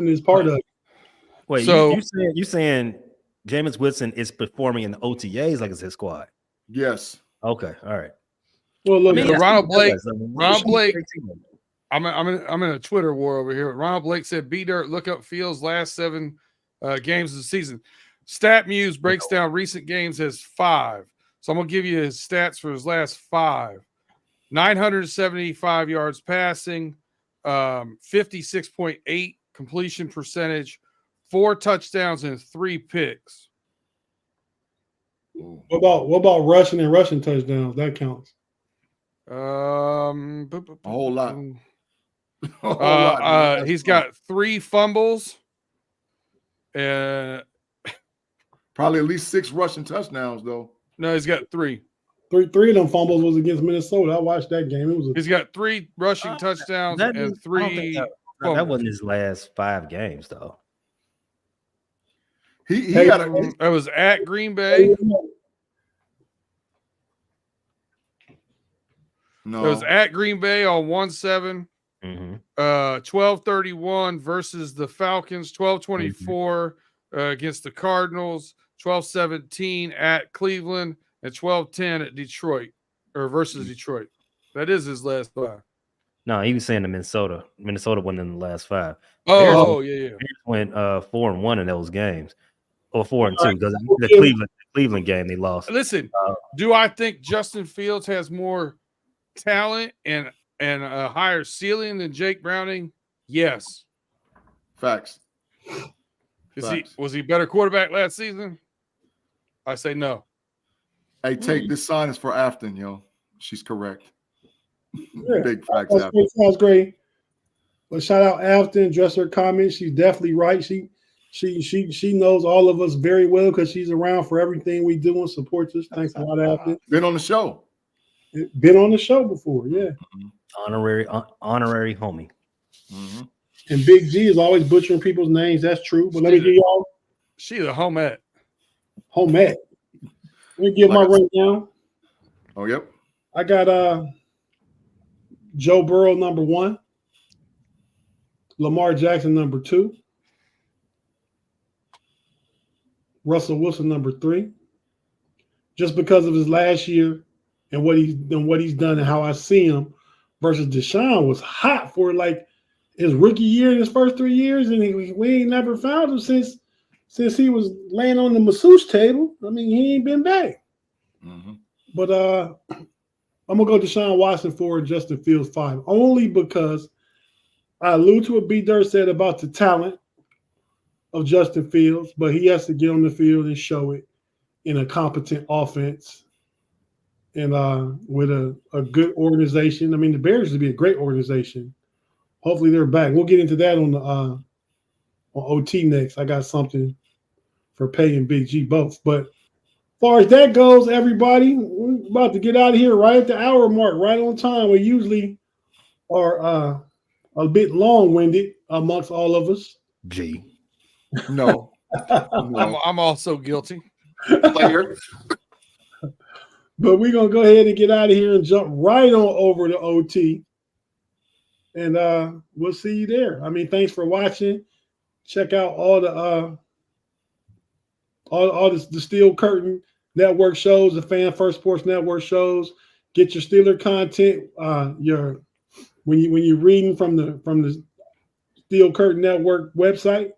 is part of it. Wait, so you saying Jameis Winston is performing in the OTAs like it's his squad? Yes. Okay, all right. Well, look, Ronald Blake. I'm in a Twitter war over here. Ronald Blake said, "B Dirt, look up Fields' last 7 games of the season." StatMuse breaks down recent games as 5. So I'm gonna give you his stats for his last 5: 975 yards passing, 56.8 completion percentage, 4 touchdowns and 3 picks. What about rushing and rushing touchdowns? That counts. A whole lot. He's got 3 fumbles. Probably at least 6 rushing touchdowns, though. No, he's got 3. Three of them fumbles was against Minnesota. I watched that game. He's got 3 rushing touchdowns and 3. That wasn't his last 5 games, though. That was at Green Bay. No. It was at Green Bay on 1-7. 12-31 versus the Falcons. 12-24 against the Cardinals. 12-17 at Cleveland. And 12-10 at Detroit, or versus Detroit. That is his last 5. No, he was saying the Minnesota. Minnesota won in the last 5. Yeah. Bears went 4-1 in those games, or 4-2 because the Cleveland game they lost. Listen, do I think Justin Fields has more talent and a higher ceiling than Jake Browning? Yes. Facts. Was he better quarterback last season? I say no. Hey, take this sign is for Afton, yo. She's correct. Yeah, Big facts. Sounds great. But shout out Afton, address her comments. She's definitely right. She knows all of us very well because she's around for everything we do and supports us. Thanks a lot, Afton. Been on the show. Been on the show before, yeah. Honorary homie. Mm-hmm. And Big G is always butchering people's names. That's true. But let me give y'all She's a homette. Let me give my rundown. Oh, yep. I got Joe Burrow number 1, Lamar Jackson number 2, Russell Wilson number 3. Just because of his last year and what he's done and how I see him versus Deshaun was hot for like his rookie year in his first 3 years, and we ain't never found him since he was laying on the masseuse table. I mean, he ain't been back. Mm-hmm. But I'm gonna go Deshaun Watson 4 and Justin Fields 5, only because I allude to what B Dirt said about the talent. of Justin Fields, but he has to get on the field and show it in a competent offense and with a good organization. I mean, the Bears would be a great organization. Hopefully they're back. We'll get into that on OT next. I got something for Pay and Big G both. But as far as that goes, everybody, we're about to get out of here right at the hour mark, right on time. We usually are a bit long-winded amongst all of us. G. No. No. I'm also guilty. Player. But we're going to go ahead and get out of here and jump right on over to OT. And we'll see you there. I mean, thanks for watching. Check out all the the Steel Curtain Network shows, the Fan First Sports Network shows. Get your Steeler content. When you're reading from the Steel Curtain Network website.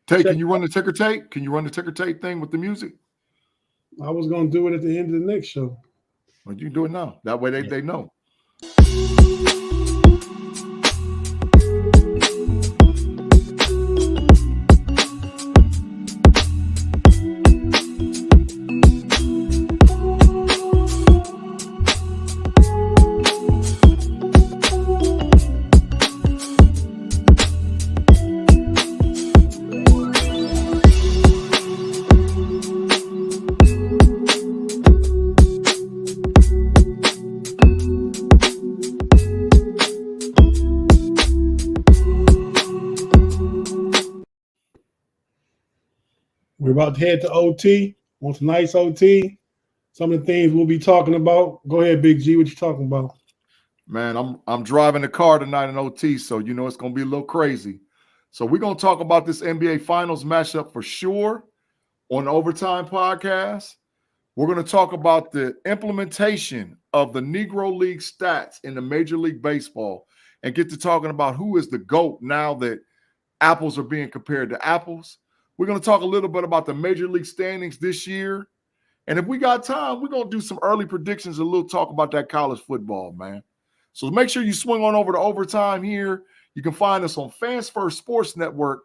Tay, can you run the ticker tape? Can you run the ticker tape thing with the music? I was going to do it at the end of the next show. Well, you can do it now. That way they know. We're about to head to OT. On tonight's OT, some of the things we'll be talking about. Go ahead, Big G. What you talking about? Man, I'm driving the car tonight in OT, so you know it's going to be a little crazy. So we're going to talk about this NBA Finals matchup for sure on the Overtime Podcast. We're going to talk about the implementation of the Negro League stats in the Major League Baseball and get to talking about who is the GOAT now that apples are being compared to apples. We're going to talk a little bit about the Major League standings this year. And if we got time, we're going to do some early predictions and a little talk about that college football, man. So make sure you swing on over to Overtime here. You can find us on Fans First Sports Network.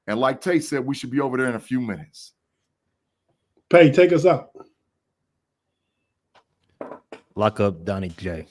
And like Tate said, we should be over there in a few minutes. Pay, take us out. Lock up Donnie J.